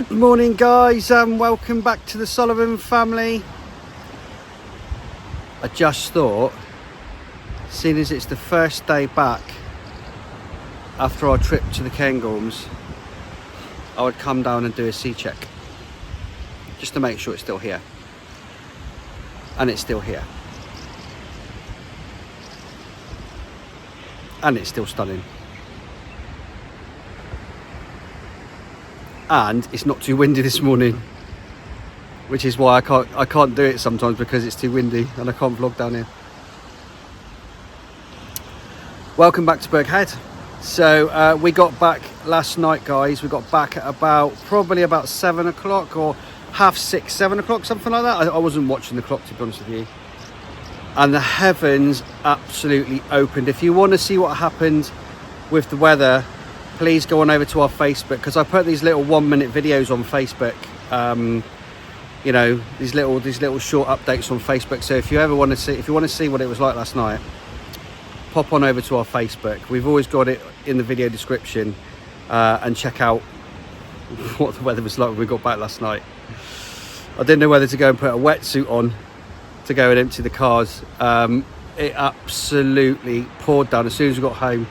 Good morning, guys, and welcome back to the Sullivan family. I just thought, seeing as it's the first day back after our trip to the Cairngorms, I would come down and do a sea check just to make sure it's still here. And it's still here. And it's still stunning. And it's not too windy this morning, which is why I can't do it sometimes, because it's too windy and I can't vlog down here. Welcome back to Birkhead. So we got back last night, guys. We got back at probably about 7 o'clock or 6:30, 7 o'clock, something like that. I wasn't watching the clock, to be honest with you. And the heavens absolutely opened. If you want to see what happened with the weather, please go on over to our Facebook, because I put these little 1-minute videos on Facebook. You know, these little short updates on Facebook. So if you ever want to see what it was like last night, pop on over to our Facebook. We've always got it in the video description, and check out what the weather was like when we got back last night. I didn't know whether to go and put a wetsuit on to go and empty the cars. It absolutely poured down as soon as we got home.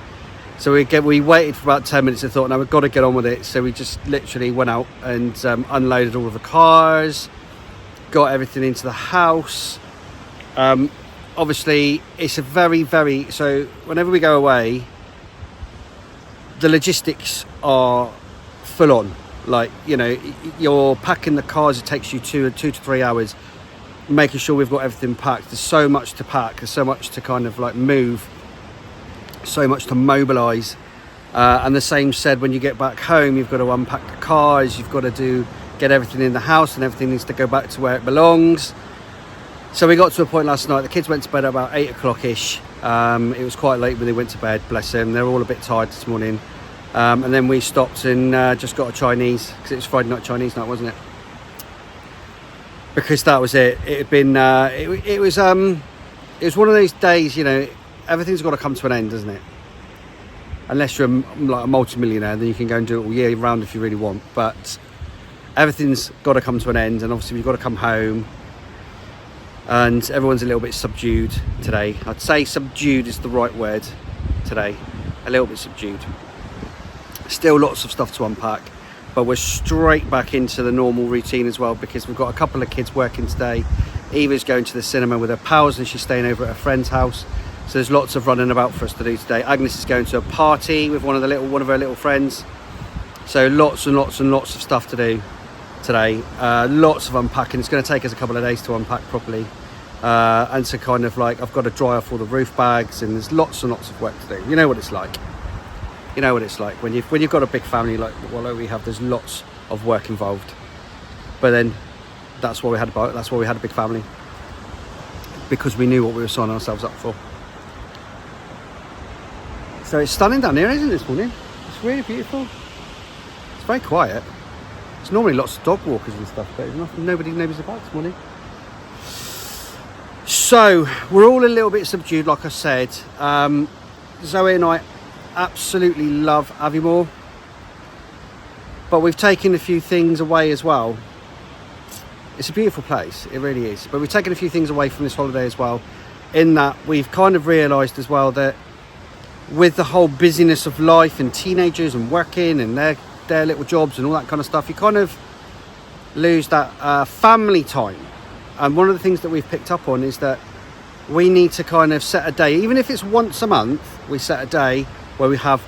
So we waited for about 10 minutes and thought, no, we've got to get on with it. So we just literally went out and unloaded all of the cars, got everything into the house. Obviously, it's a so whenever we go away, the logistics are full on. Like, you know, you're packing the cars, it takes you two to 3 hours, making sure we've got everything packed. There's so much to pack, there's so much to kind of like move, so much to mobilise, and the same said when you get back home. You've got to unpack the cars, you've got to get everything in the house, and everything needs to go back to where it belongs. So we got to a point last night, the kids went to bed at about 8 o'clock ish. It was quite late when they went to bed, bless them. They're all a bit tired this morning, and then we stopped and just got a Chinese, because it was Friday night Chinese night, wasn't it? Because that was it. It had been it was one of those days, you know, everything's got to come to an end, doesn't it? Unless you're like a multi-millionaire, then you can go and do it all year round if you really want. But everything's got to come to an end, and obviously we've got to come home. And everyone's a little bit subdued today. I'd say subdued is the right word today. A little bit subdued. Still lots of stuff to unpack, but we're straight back into the normal routine as well, because we've got a couple of kids working today. Eva's going to the cinema with her pals, and she's staying over at her friend's house. So there's lots of running about for us to do today. Agnes is going to a party with one of her little friends. So lots and lots and lots of stuff to do today. Lots of unpacking. It's going to take us a couple of days to unpack properly, and to kind of like, I've got to dry off all the roof bags, and there's lots and lots of work to do. You know what it's like. You know what it's like when you've got a big family like we have. There's lots of work involved, but then that's why we had a big family, because we knew what we were signing ourselves up for. So it's stunning down here, isn't it, this morning? It's really beautiful. It's very quiet. There's normally lots of dog walkers and stuff, but nobody's about this morning. So we're all a little bit subdued, like I said. Zoe and I absolutely love AVIEMORE, but we've taken a few things away as well. It's a beautiful place, it really is, but we've taken a few things away from this holiday as well, in that we've kind of realised as well that with the whole busyness of life and teenagers and working and their little jobs and all that kind of stuff, you kind of lose that family time. And one of the things that we've picked up on is that we need to kind of set a day, even if it's once a month, we set a day where we have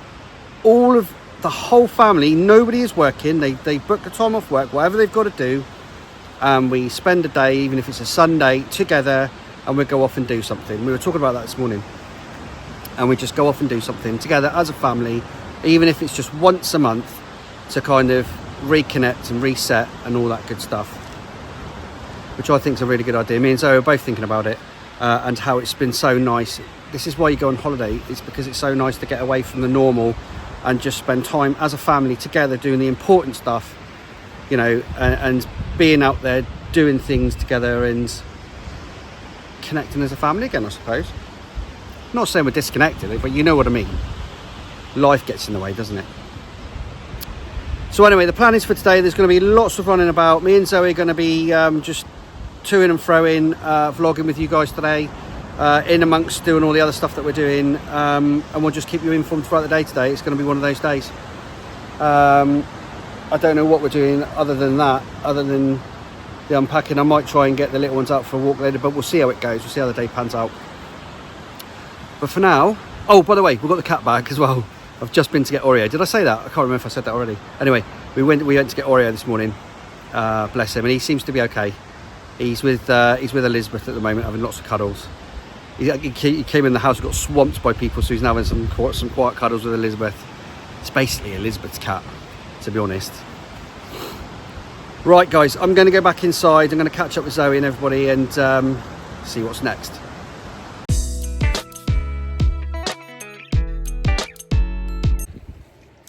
all of the whole family, nobody is working, they book the time off work, whatever they've got to do, and we spend a day, even if it's a Sunday, together, and we go off and do something. We were talking about that this morning, and we just go off and do something together as a family, even if it's just once a month, to kind of reconnect and reset and all that good stuff, which I think is a really good idea. Me and Zoe are both thinking about it, and how it's been so nice. This is why you go on holiday. It's because it's so nice to get away from the normal and just spend time as a family together doing the important stuff, you know, and being out there doing things together and connecting as a family again, I suppose. Not saying we're disconnected, but you know what I mean. Life gets in the way, doesn't it? So anyway, the plan is for today, there's going to be lots of running about. Me and Zoe are going to be just to-ing and fro-ing, vlogging with you guys today, in amongst doing all the other stuff that we're doing, and we'll just keep you informed throughout the day today. It's going to be one of those days. I don't know what we're doing other than that, other than the unpacking. I might try and get the little ones out for a walk later, but we'll see how it goes. We'll see how the day pans out. But for now, oh, by the way, we've got the cat bag as well. I've just been to get Oreo. Did I say that? I can't remember if I said that already. Anyway, we went to get Oreo this morning. Bless him, and he seems to be okay. He's with Elizabeth at the moment, having lots of cuddles. He came in the house, got swamped by people, so he's now having some quiet cuddles with Elizabeth. It's basically Elizabeth's cat, to be honest. Right, guys, I'm going to go back inside. I'm going to catch up with Zoe and everybody and see what's next.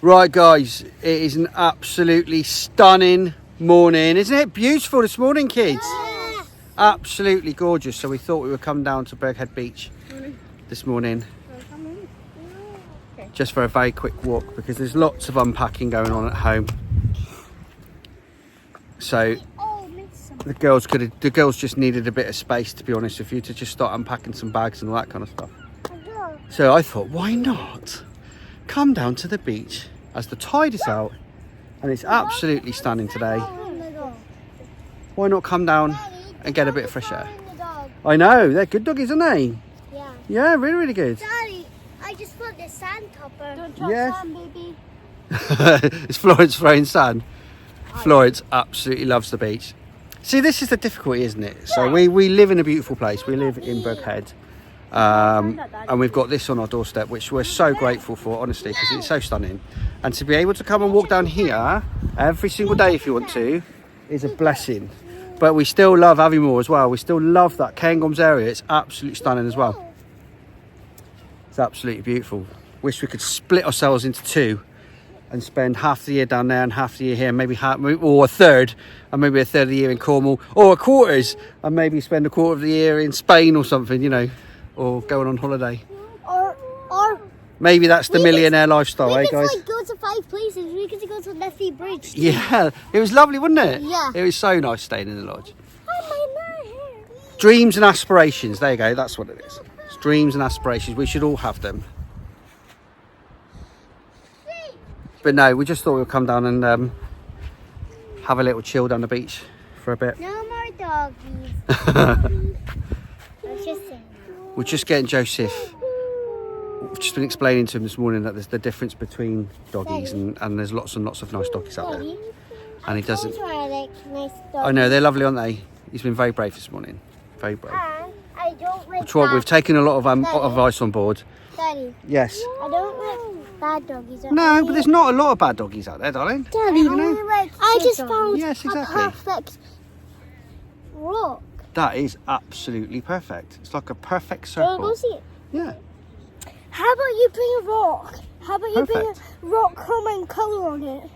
Right, guys, it is an absolutely stunning morning. Isn't it beautiful this morning, kids? Yeah. Absolutely gorgeous. So we thought we would come down to Berghead Beach this morning. Just for a very quick walk, because there's lots of unpacking going on at home. So the girls just needed a bit of space, to be honest with you, to just start unpacking some bags and all that kind of stuff. So I thought, why not come down to the beach as the tide is out and it's absolutely stunning today. Why not come down and get a bit of fresh air? I know, they're good doggies, aren't they? Yeah. Yeah, really, really good. Daddy, I just put the sand topper. Don't drop sand, baby. Is Florence throwing sand? Florence absolutely loves the beach. See, this is the difficulty, isn't it? So we live in a beautiful place. We live in Berghead. And we've got this on our doorstep, which we're so grateful for, honestly, because it's so stunning. And to be able to come and walk down here every single day if you want to is a blessing. But we still love AVIEMORE as well. We still love that Cairngorms area. It's absolutely stunning as well. It's absolutely beautiful. Wish we could split ourselves into two and spend half the year down there and half the year here, maybe or a third, and maybe a third of the year in Cornwall, or a quarters, and maybe spend a quarter of the year in Spain or something, you know, or going on holiday. Or maybe that's the millionaire lifestyle, eh, guys? We could go to 5 places. We could go to Leffy Bridge. Too. Yeah, it was lovely, wasn't it? Yeah. It was so nice staying in the lodge. Dreams and aspirations. There you go. That's what it is. It's dreams and aspirations. We should all have them. But no, we just thought we'd come down and have a little chill down the beach for a bit. No more doggies. We're just getting Joseph. We've just been explaining to him this morning that there's the difference between doggies and there's lots and lots of nice doggies out there. And he doesn't. I know, they're lovely, aren't they? He's been very brave this morning. Very brave. I don't like We've taken a lot of advice on board. Daddy. Yes. I don't like bad doggies. No, but there's not a lot of bad doggies out there, darling. Daddy, you know? I just found yes, exactly. a perfect rock. That is absolutely perfect. It's like a perfect circle. Go see it. Yeah. How about you bring a rock? How about you bring a rock home and colour on it?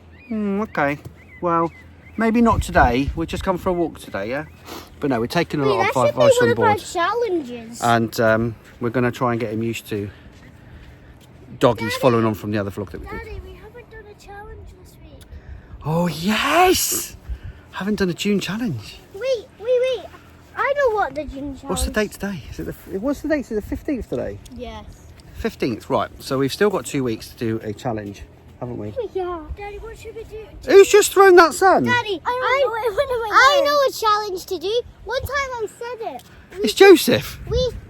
Okay. Well, maybe not today. We've just come for a walk today, yeah? But no, we're taking a lot of advice on board. Challenges. And we're going to try and get him used to doggies following on from the other vlog that we did. Daddy, we haven't done a challenge this week. Oh, yes! Haven't done a June challenge. Wait. I know what the June challenge. What's the date today? What's the date? Is it the 15th today? Yes. 15th, right. So we've still got 2 weeks to do a challenge, haven't we? Yeah. Daddy, what should we do? Who's just thrown that sand? Daddy, I know a challenge to do. One time I said it. It's Joseph.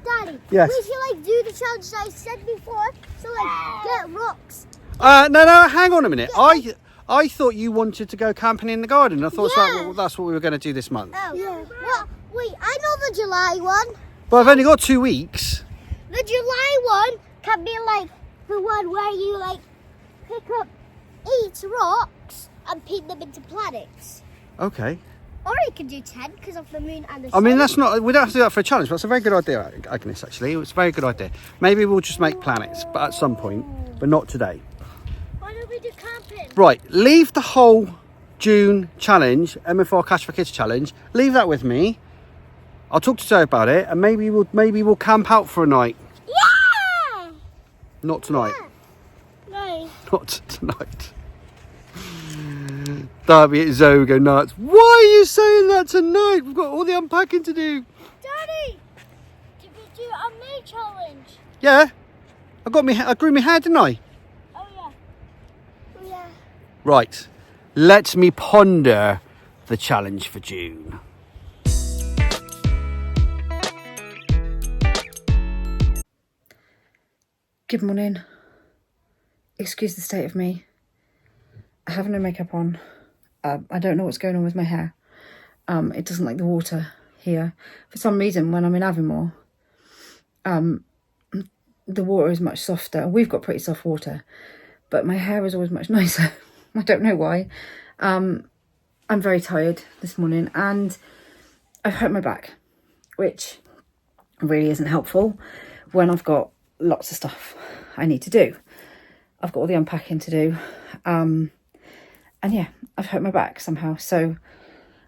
Daddy. Yes. We should do the challenge that I said before. So get rocks. No, hang on a minute. I thought you wanted to go camping in the garden. I thought that's what we were going to do this month. Oh. Yeah. Well, wait, I know the July one. But I've only got 2 weeks. The July one can be like the one where you pick up 8 rocks and paint them into planets. Okay. Or you can do 10 because of the moon and the sun. I mean, we don't have to do that for a challenge, but that's a very good idea, Agnes, actually. It's a very good idea. Maybe we'll just make planets, but at some point, but not today. Why don't we do camping? Right, leave the whole June challenge, MFR Cash for Kids challenge, leave that with me. I'll talk to Zoe about it, and maybe we'll camp out for a night. Yeah! Not tonight. No. Not tonight. Darby, Zoe go nuts. Why are you saying that tonight? We've got all the unpacking to do. Daddy, did we do a me challenge? Yeah, I grew my hair, didn't I? Oh yeah. Oh yeah. Right, let me ponder the challenge for June. Good morning. Excuse the state of me. I have no makeup on. I don't know what's going on with my hair. It doesn't like the water here. For some reason, when I'm in AVIEMORE, the water is much softer. We've got pretty soft water, but my hair is always much nicer. I don't know why. I'm very tired this morning and I've hurt my back, which really isn't helpful when I've got lots of stuff I need to do. I've got all the unpacking to do. And yeah, I've hurt my back somehow. So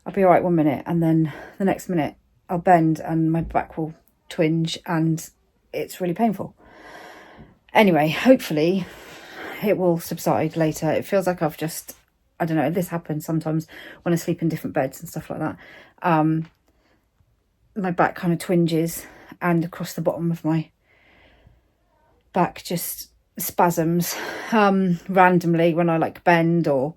I'll be all right 1 minute and then the next minute I'll bend and my back will twinge and it's really painful. Anyway, hopefully it will subside later. It feels like I've just, I don't know, this happens sometimes when I sleep in different beds and stuff like that. My back kind of twinges and across the bottom of my back just spasms randomly when I like bend or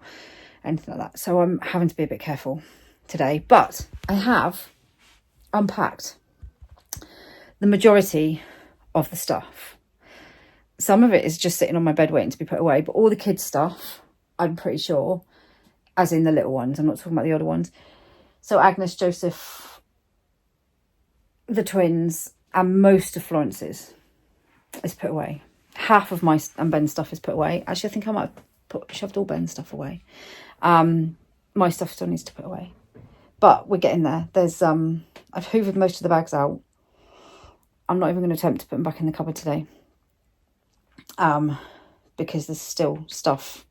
anything like that. So I'm having to be a bit careful today. But I have unpacked the majority of the stuff. Some of it is just sitting on my bed waiting to be put away, but all the kids' stuff, I'm pretty sure, as in the little ones, I'm not talking about the older ones. So Agnes, Joseph, the twins, and most of Florence's is put away. Half of my and Ben's stuff is put away. Actually, I think I might have shoved all Ben's stuff away. My stuff still needs to put away, but we're getting there. There's I've hoovered most of the bags out. I'm not even going to attempt to put them back in the cupboard today, because there's still stuff.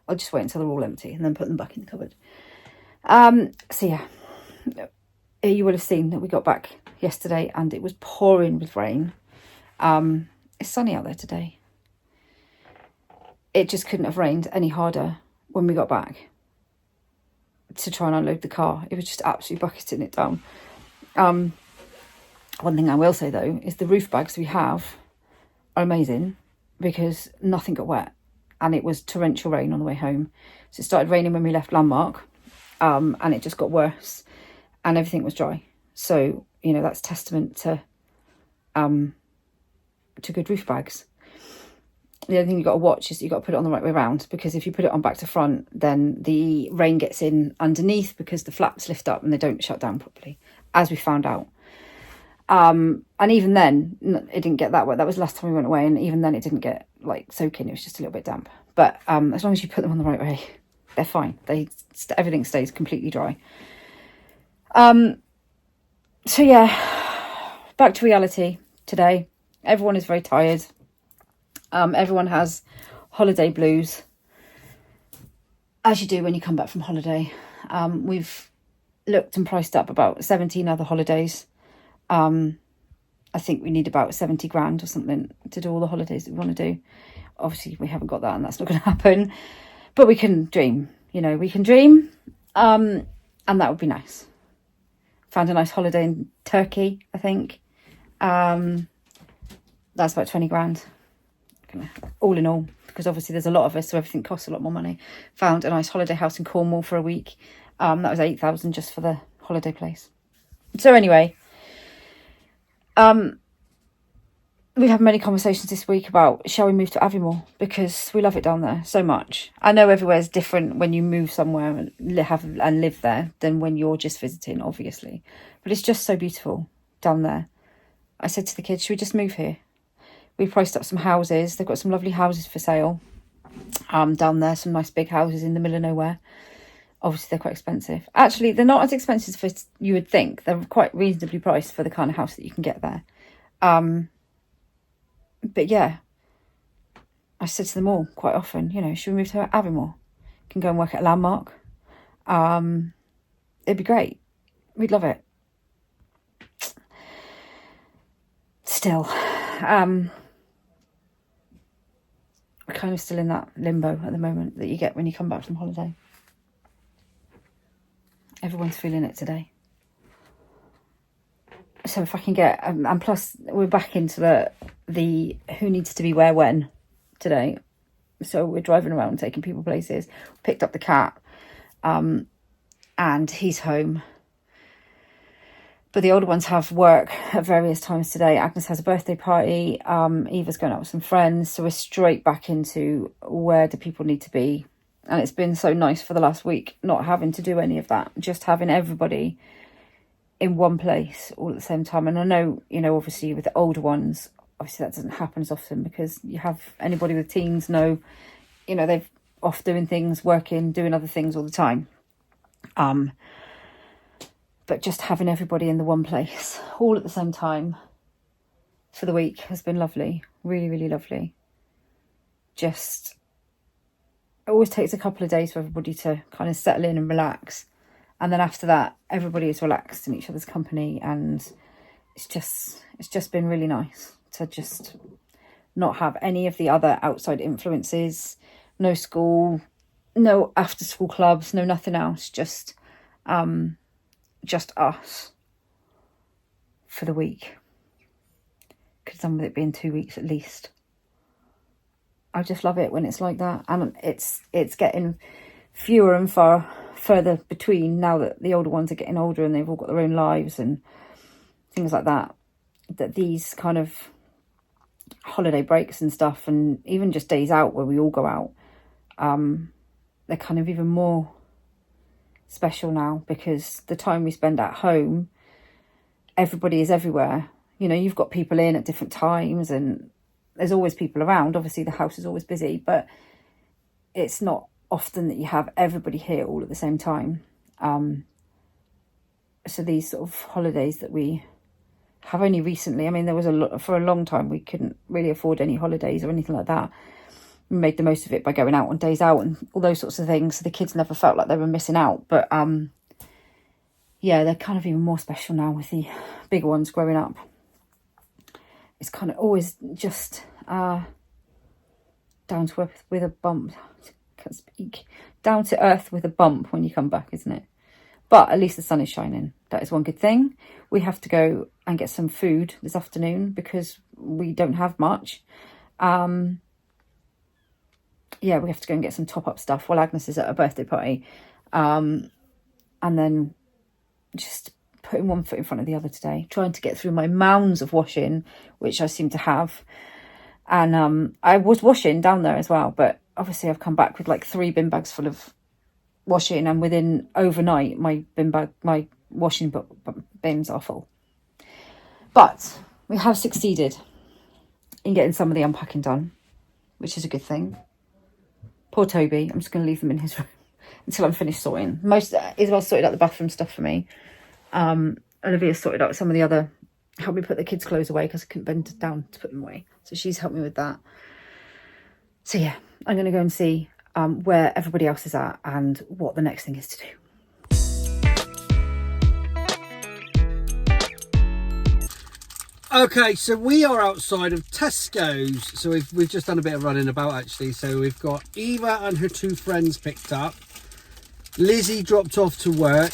I'll just wait until they're all empty and then put them back in the cupboard. So yeah, you would have seen that we got back yesterday and it was pouring with rain. It's sunny out there today. It just couldn't have rained any harder when we got back to try and unload the car. It was just absolutely bucketing it down. One thing I will say though is the roof bags we have are amazing because nothing got wet and it was torrential rain on the way home. So it started raining when we left Landmark, and it just got worse and everything was dry. So, you know, that's testament to good roof bags. The other thing you've got to watch is you've got to put it on the right way around, because if you put it on back to front, then the rain gets in underneath because the flaps lift up and they don't shut down properly, as we found out. And even then, it didn't get that wet. That was the last time we went away, and even then it didn't get like soaking. It was just a little bit damp. But as long as you put them on the right way, they're fine. Everything stays completely dry. So yeah, back to reality today. Everyone is very tired. Everyone has holiday blues, as you do when you come back from holiday. We've looked and priced up about 17 other holidays. I think we need about 70 grand or something to do all the holidays that we want to do. Obviously, we haven't got that and that's not going to happen. But we can dream, you know, we can dream. And that would be nice. Found a nice holiday in Turkey, I think. That's about 20 grand. All in all, because obviously there's a lot of us, so everything costs a lot more money. Found a nice holiday house in Cornwall for a week. That was 8,000 just for the holiday place. So anyway, we've had many conversations this week about shall we move to AVIEMORE, because we love it down there so much. I know everywhere's different when you move somewhere and live there than when you're just visiting, obviously, but it's just so beautiful down there. I said to the kids, should we just move here? We priced up some houses. They've got some lovely houses for sale down there, some nice big houses in the middle of nowhere. Obviously they're quite expensive. Actually, they're not as expensive as you would think. They're quite reasonably priced for the kind of house that you can get there. But yeah, I said to them all quite often, you know, should we move to AVIEMORE? Can go and work at Landmark. It'd be great. We'd love it. Still, we're kind of still in that limbo at the moment that you get when you come back from holiday. everyone's feeling it today. So if I can get, and plus we're back into the who needs to be where when today. So we're driving around taking people places. Picked up the cat, and he's home. But the older ones have work at various times today. Agnes has a birthday party. Eva's going out with some friends. So we're straight back into where do people need to be. And it's been so nice for the last week not having to do any of that. Just having everybody in one place all at the same time. And I know, you know, obviously with the older ones, obviously that doesn't happen as often because you have anybody with teens know, you know, they're off doing things, working, doing other things all the time. But just having everybody in the one place all at the same time for the week has been lovely. Really, really lovely. Just, it always takes a couple of days for everybody to kind of settle in and relax. And then after that, everybody is relaxed in each other's company. And it's just been really nice to just not have any of the other outside influences. No school, no after school clubs, no nothing else. Just us for the week. Could have done with it being 2 weeks at least. I just love it when it's like that, and it's getting fewer and further between now that the older ones are getting older and they've all got their own lives and things like that. That these kind of holiday breaks and stuff, and even just days out where we all go out, they're kind of even more special now because the time we spend at home, everybody is everywhere. You know, you've got people in at different times and there's always people around. Obviously the house is always busy, but it's not often that you have everybody here all at the same time. So these sort of holidays that we have only recently, I mean, there was for a long time we couldn't really afford any holidays or anything like that. We made the most of it by going out on days out and all those sorts of things. So the kids never felt like they were missing out. But yeah, they're kind of even more special now with the bigger ones growing up. It's kind of always just down to earth with a bump. I can't speak. Down to earth with a bump when you come back, isn't it? But at least the sun is shining. That is one good thing. We have to go and get some food this afternoon because we don't have much. Yeah, we have to go and get some top-up stuff while Agnes is at a birthday party. And then just putting one foot in front of the other today. Trying to get through my mounds of washing, which I seem to have. And I was washing down there as well. But obviously I've come back with like 3 bin bags full of washing. And within overnight, my washing bins are full. But we have succeeded in getting some of the unpacking done, which is a good thing. Poor Toby. I'm just going to leave them in his room until I'm finished sorting. Isabel sorted out the bathroom stuff for me. Olivia sorted out some of the other, helped me put the kids' clothes away because I couldn't bend down to put them away. So she's helped me with that. So yeah, I'm going to go and see where everybody else is at and what the next thing is to do. Okay, so we are outside of Tesco's. So we've just done a bit of running about actually. So we've got Eva and her 2 friends picked up. Lizzie dropped off to work.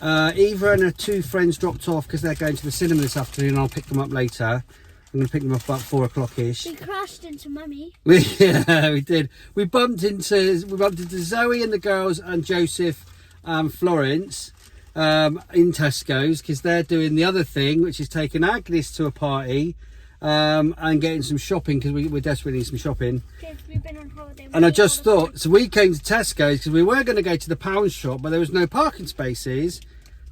Eva and her 2 friends dropped off because they're going to the cinema this afternoon. I'll pick them up later. I'm going to pick them up about 4 o'clock-ish. We crashed into Mummy. Yeah, we did. We bumped into Zoe and the girls and Joseph and Florence in Tesco's because they're doing the other thing, which is taking Agnes to a party and getting some shopping because we desperately need some shopping. We've been on holiday. And I just thought, so we came to Tesco's because we were going to go to the pound shop, but there was no parking spaces.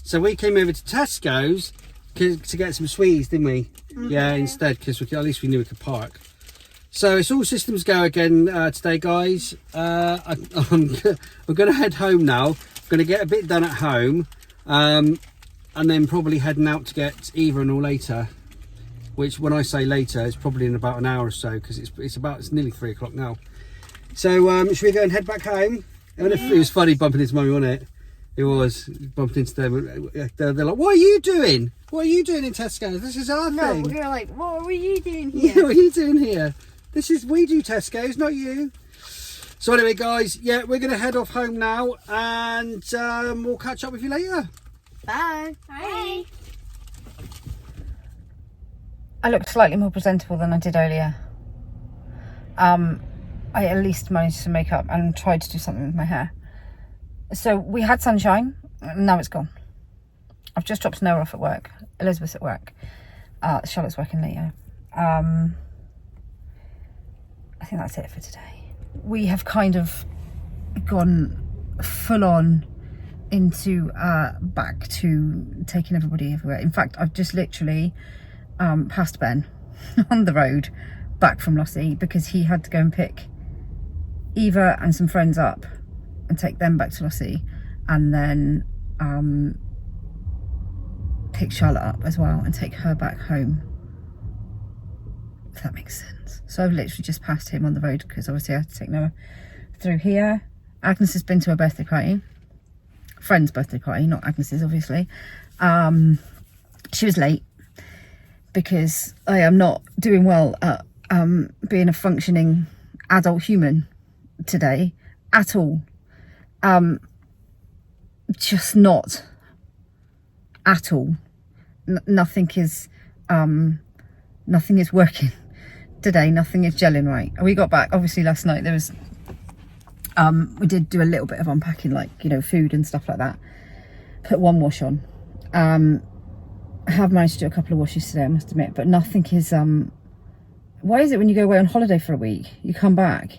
So we came over to Tesco's to get some sweets, didn't we? Mm-hmm. Yeah, instead, because at least we knew we could park. So it's all systems go again today, guys. I'm going to head home now. I'm going to get a bit done at home. And then probably heading out to get Eva and all later. Which, when I say later, is probably in about an hour or so, because it's nearly 3 o'clock now. So should we go and head back home? Yeah. It was funny bumping into Mummy, wasn't it? It was. Bumped into them. They're like, "What are you doing? What are you doing in Tesco's? This is our thing." No, we were like, "What are you doing here?" Yeah, what are you doing here? We do Tesco's, not you. So anyway, guys, yeah, we're going to head off home now, and we'll catch up with you later. Bye. Bye. I looked slightly more presentable than I did earlier. I at least managed to make up and tried to do something with my hair. So we had sunshine, now it's gone. I've just dropped Noah off at work. Elizabeth's at work. Charlotte's working later. I think that's it for today. We have kind of gone full on into back to taking everybody everywhere. In fact, I've just literally passed Ben on the road back from Lossie because he had to go and pick Eva and some friends up and take them back to Lossie, and then pick Charlotte up as well and take her back home, if that makes sense. So I've literally just passed him on the road because obviously I had to take Noah through here. Agnes has been to her birthday party, friend's birthday party, not Agnes's obviously. She was late because I am not doing well at being a functioning adult human today at all. Just not at all. Nothing is working today. Nothing is gelling right. We got back obviously last night. There was we did do a little bit of unpacking, like, you know, food and stuff like that. Put one wash on. I have managed to do a couple of washes today, I must admit, but nothing is why is it when you go away on holiday for a week you come back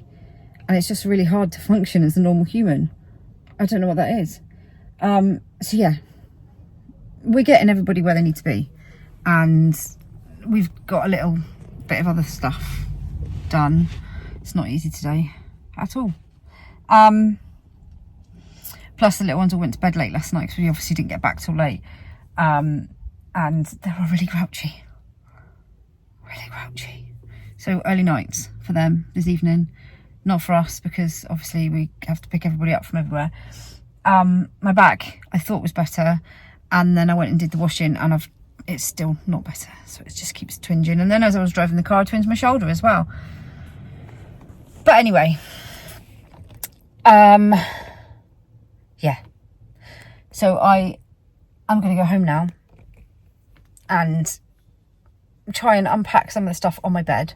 and it's just really hard to function as a normal human? I don't know what that is. So yeah, we're getting everybody where they need to be, and we've got a little bit of other stuff done. It's not easy today at all. Plus the little ones all went to bed late last night because we obviously didn't get back till late, and they were really grouchy. So early nights for them this evening, not for us because obviously we have to pick everybody up from everywhere. My back I thought was better, and then I went and did the washing, and it's still not better, so it just keeps twinging. And then as I was driving the car, I twinged my shoulder as well. But anyway, yeah, so I'm gonna go home now and try and unpack some of the stuff on my bed,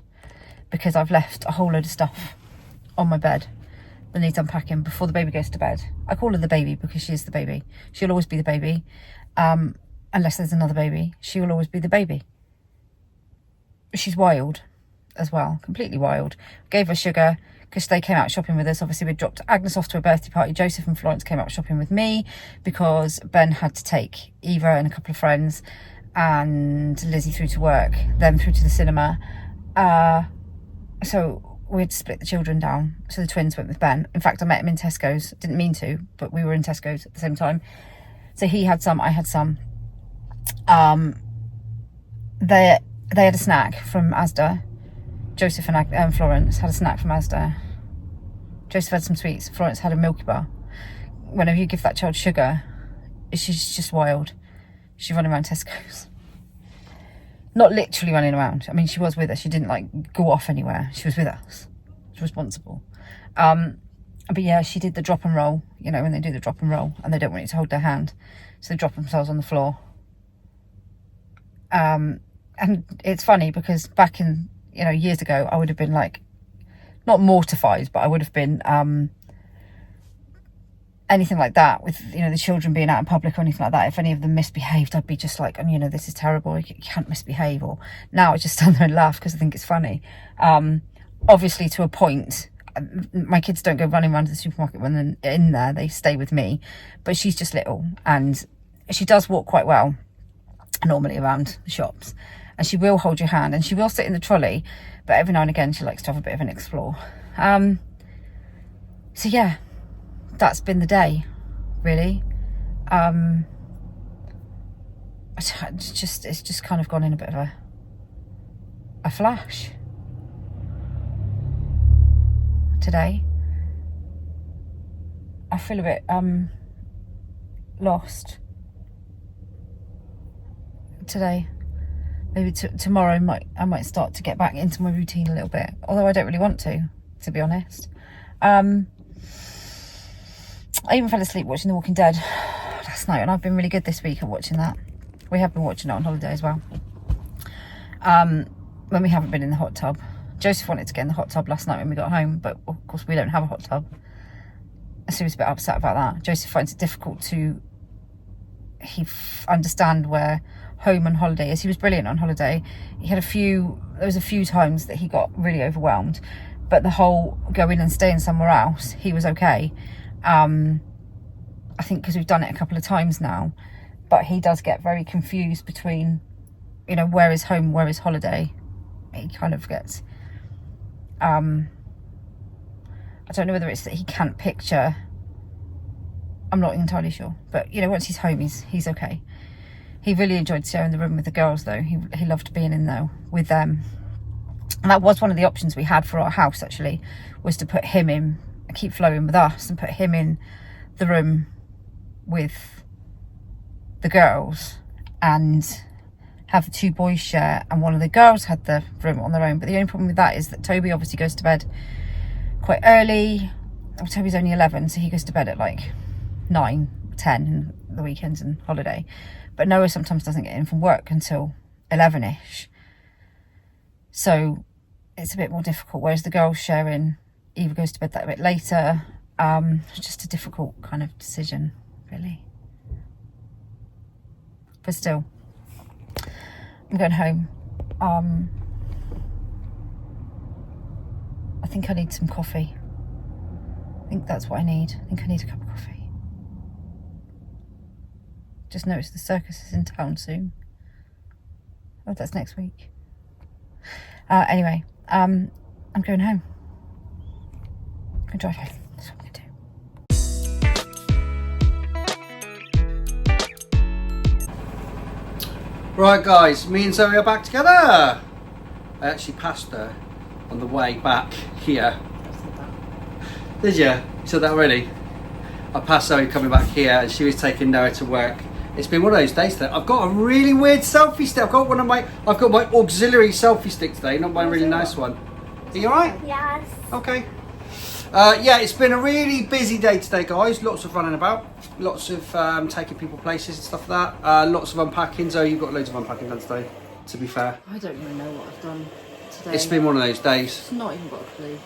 because I've left a whole load of stuff on my bed that needs unpacking before the baby goes to bed. I call her the baby because she is the baby. She'll always be the baby. Unless there's another baby, she will always be the baby. She's wild as well, completely wild. Gave her sugar because they came out shopping with us. Obviously we dropped Agnes off to a birthday party. Joseph and Florence came out shopping with me because Ben had to take Eva and a couple of friends and Lizzie through to work, then through to the cinema. So we had to split the children down. So the twins went with Ben. In fact, I met him in Tesco's. Didn't mean to, but we were in Tesco's at the same time. So he had some, I had some. They had a snack from Asda. Joseph and Florence had a snack from Asda. Joseph had some sweets. Florence had a Milky Bar. Whenever you give that child sugar, she's just wild. She's running around Tesco's. Not literally running around. I mean, she was with us. She didn't like go off anywhere. She was with us. She was responsible. But yeah, she did the drop and roll. You know, when they do the drop and roll and they don't want you to hold their hand, so they drop themselves on the floor. And it's funny because back in, you know, years ago, I would have been like, not mortified, but I would have been anything like that with, you know, the children being out in public or anything like that. If any of them misbehaved, I'd be just like, you know, this is terrible, you can't misbehave. Or now I just stand there and laugh because I think it's funny. Obviously to a point. My kids don't go running around to the supermarket when they're in there, they stay with me. But she's just little and she does walk quite well normally around the shops, and she will hold your hand and she will sit in the trolley, but every now and again she likes to have a bit of an explore. So yeah, that's been the day really. It's just kind of gone in a bit of a flash today. I feel a bit lost today. Maybe tomorrow I might start to get back into my routine a little bit, although I don't really want to be honest. I even fell asleep watching The Walking Dead last night, and I've been really good this week at watching that. We have been watching it on holiday as well. When we haven't been in the hot tub. Joseph wanted to get in the hot tub last night when we got home, but of course we don't have a hot tub. So he was a bit upset about that. Joseph finds it difficult to understand where home and holiday is. He was brilliant on holiday. There was a few times that he got really overwhelmed, but the whole go in and staying somewhere else, he was okay. I think because we've done it a couple of times now, but he does get very confused between, where is home, where is holiday. He kind of gets, I don't know whether it's that he can't picture. I'm not entirely sure, but once he's home, he's okay. He really enjoyed sharing the room with the girls, though. He loved being in there with them, and that was one of the options we had for our house. Actually, was to put him in, keep Flo in with us, and put him in the room with the girls, and have the two boys share, and one of the girls had the room on their own. But the only problem with that is that Toby obviously goes to bed quite early. Well, Toby's only 11, so he goes to bed at like 9, 10 in the weekends and holiday. But Noah sometimes doesn't get in from work until 11ish. So it's a bit more difficult, whereas the girls sharing, Eva goes to bed that bit later. It's just a difficult kind of decision, really. But still, I'm going home. I think I need some coffee. I think that's what I need. I think I need a cup of coffee. Just noticed the circus is in town soon. Oh, that's next week. Anyway, I'm going home. I'm going to drive home. That's what I'm going to do. Right guys, me and Zoe are back together. I actually passed her on the way back here. Did you? You said that already? I passed Zoe coming back here and she was taking Noah to work. It's been one of those days today. I've got a really weird selfie stick. I've got my auxiliary selfie stick today, not my really nice one. Are you alright? Yes. Okay. Yeah, it's been a really busy day today, guys. Lots of running about, lots of taking people places and stuff like that. Lots of unpacking. Zoe, you've got loads of unpacking done today, to be fair. I don't even know what I've done today. It's been one of those days. It's not even got a clue.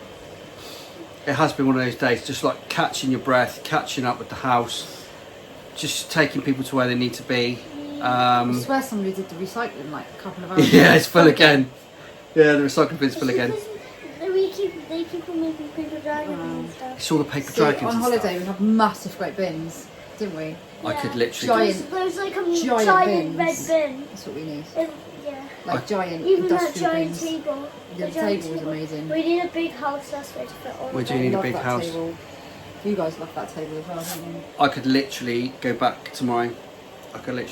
It has been one of those days, just like catching your breath, catching up with the house, just taking people to where they need to be. I swear somebody did the recycling like a couple of hours Yeah, it's full again. Yeah, the recycling bin's full again. They keep on making paper dragons and stuff. It's all the paper See, dragons on and holiday stuff. we had massive great bins, didn't we? I could literally... Giant- There's like a giant giant bins. red bin. That's what we need. Yeah. Like giant Even that industrial giant bins. table. Yeah, the giant table was amazing. We need a big house, that's where to fit all We of do them. need a Love big that house. table. You guys love that table as well, don't you? I could literally go back tomorrow. Pack We up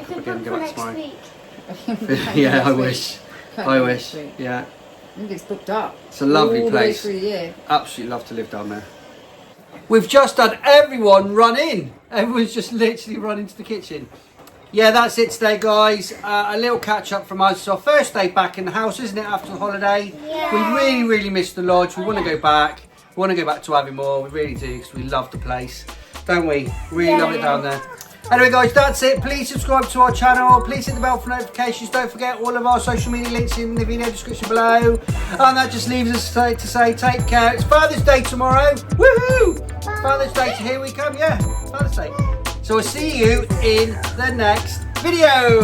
can again and book go for back next tomorrow. week. Yeah, I wish. Can't I do wish. next week. Yeah. I think it's booked up. It's a lovely all place. The way through the year. Absolutely love to live down there. We've just had everyone run in. Everyone's just literally run into the kitchen. Yeah, that's it today, guys. A little catch up from us. It's our first day back in the house, isn't it, after the holiday? Yeah. We really, really missed the lodge. We want to go back. We want to go back to AVIEMORE. We really do, because we love the place. Don't we? Really love it down there. Anyway, guys, that's it. Please subscribe to our channel. Please hit the bell for notifications. Don't forget all of our social media links in the video description below. And that just leaves us to say take care. It's Father's Day tomorrow. Woohoo! Father's Day, here we come. Yeah, Father's Day. So we'll see you in the next video.